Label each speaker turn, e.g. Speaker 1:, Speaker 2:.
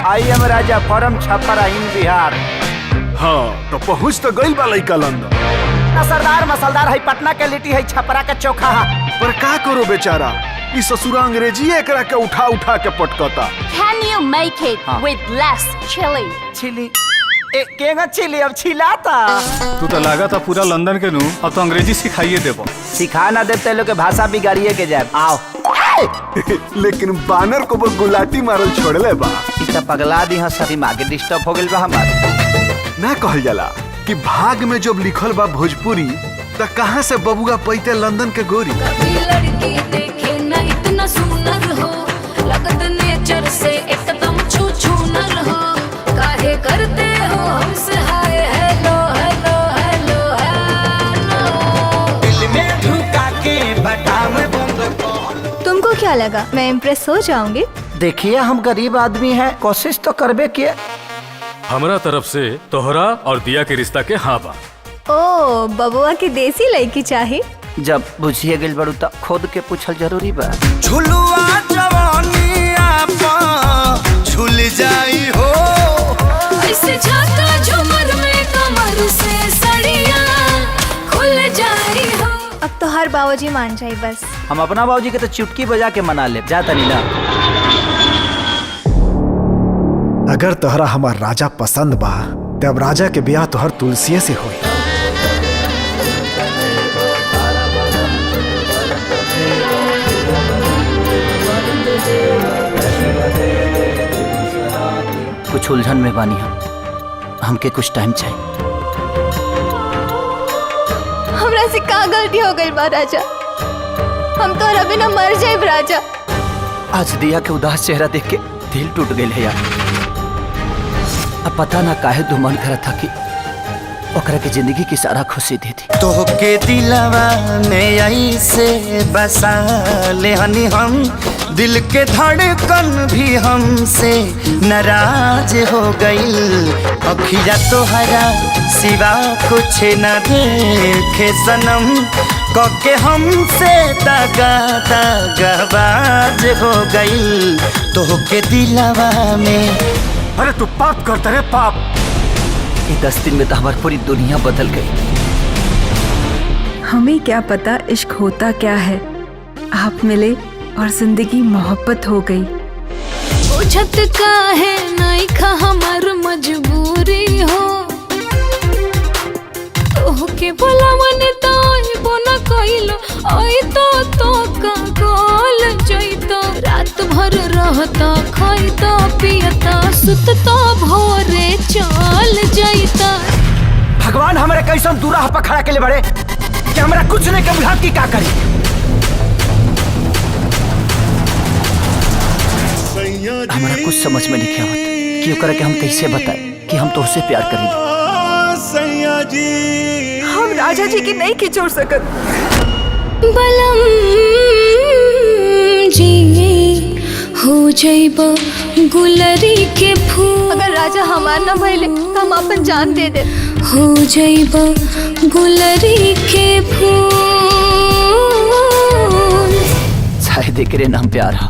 Speaker 1: I am Raja from Chhapra in Bihar.
Speaker 2: हाँ तो पहुँच तो गई बा लइका लंदन।
Speaker 1: सरदार मसलदार है पटना के लिट्टी है छपरा के चोखा है।
Speaker 2: पर का करो बेचारा, इस ससुरा अंग्रेजी एकरा के उठा उठा के पटकता।
Speaker 3: Can you make it with less chili?
Speaker 1: Chili केगा चिली अब छिलाता।
Speaker 4: तू तो लागा था पूरा लंदन के नू, अब तो अंग्रेजी सिखाइए देबो।
Speaker 1: सिखा ना देते लोग के भाषा बिगाड़िए के जाए। आओ
Speaker 2: लेकिन बानर को गुलाटी मारल छोड़ले बा।
Speaker 1: इतना पगला दी हस दिमाग डिस्टर्ब हो गइल बा हमार।
Speaker 2: ना कहल जाला कि भाग में जब लिखल बा भोजपुरी तो कहाँ से बबुआ पैते लंदन के गोरी।
Speaker 5: लड़की देखे ना इतना सुंदर हो, लगत नेचर से एकदम छू छू नर हो। काहे करते हो हमसे hi hello hello hello hello.
Speaker 1: दिल में ढुका के बटाम बंद।
Speaker 6: तुमको क्या लगा मैं इम्प्रेस हो जाऊंगी?
Speaker 1: देखिए हम गरीब आदमी हैं, कोशिश तो करबे किए।
Speaker 4: हमरा तरफ से तोहरा और दिया के रिश्ता के हाँ बा।
Speaker 6: ओ बबुआ की देसी लड़की चाही।
Speaker 1: जब बुझिए गइल बड़ू त खुद के पूछल जरूरी बा।
Speaker 7: झुलुआ जवानिया पा झुल जाई हो।
Speaker 5: ऐसे झाका झूमर में कमर से सड़िया खुल जाई हो।
Speaker 6: अब तो हर बाबूजी मान जाए बस।
Speaker 1: हम अपना बाबूजी के तो चुटकी बजा के मना ले जाता नीला।
Speaker 8: अगर तोहरा हमार राजा पसंद बा तब राजा के ब्याह तोहर तुलसी से होई।
Speaker 1: कुछ उलझन में बानी हमके कुछ टाइम चाहिए।
Speaker 6: हमरा से का गलती हो गई बा राजा, हम तो अभी ना मर जाए राजा।
Speaker 1: आज दिया के उदास चेहरा देख के दिल टूट गए है यार। अब पता ना काहे दो मन करा था कि ओकरा के जिंदगी की सारा खुशी दे दी।
Speaker 7: तोहके दिलवा में आई से बसा ले हनी हम, दिल के धड़कन भी हमसे नाराज हो गई। अखिया तोहरा सिवा कुछ न देखे सनम, कके हमसे दगा दगाबाज हो गई। तोहके दिलवा में।
Speaker 4: अरे तू पाप करता रे पाप।
Speaker 1: ये 10 दिन में तो हमारी पूरी दुनिया बदल गई।
Speaker 9: हमें क्या पता इश्क होता क्या है। आप मिले और जिंदगी मोहब्बत हो गई।
Speaker 5: पूछत का है नहीं खा हमार मजबूरी हो। तोहके बोला मने तो बोना कइलो आई तो का गोल जइतो। रात भर रहता खाइता पियता सुतता भोरे चल जइता।
Speaker 1: भगवान हमारे कैसन दूरा पर खड़ा के ले बड़े कि हमारा कुछ नहीं के बुझा की का करी। हमारा कुछ समझ में नहीं आवत कि ओकरा के हम कैसे बताएं कि हम तोहसे प्यार करेंगे।
Speaker 9: हम राजा जी की नहीं खिचोड़ सकत।
Speaker 5: बलम जी हो जाइबा गुलरी के फूल।
Speaker 6: अगर राजा हमार न भइले तो हम अपन जान दे दे।
Speaker 5: हो जाइबा गुलरी के फूल।
Speaker 1: शायद एकरे नाम प्यार है।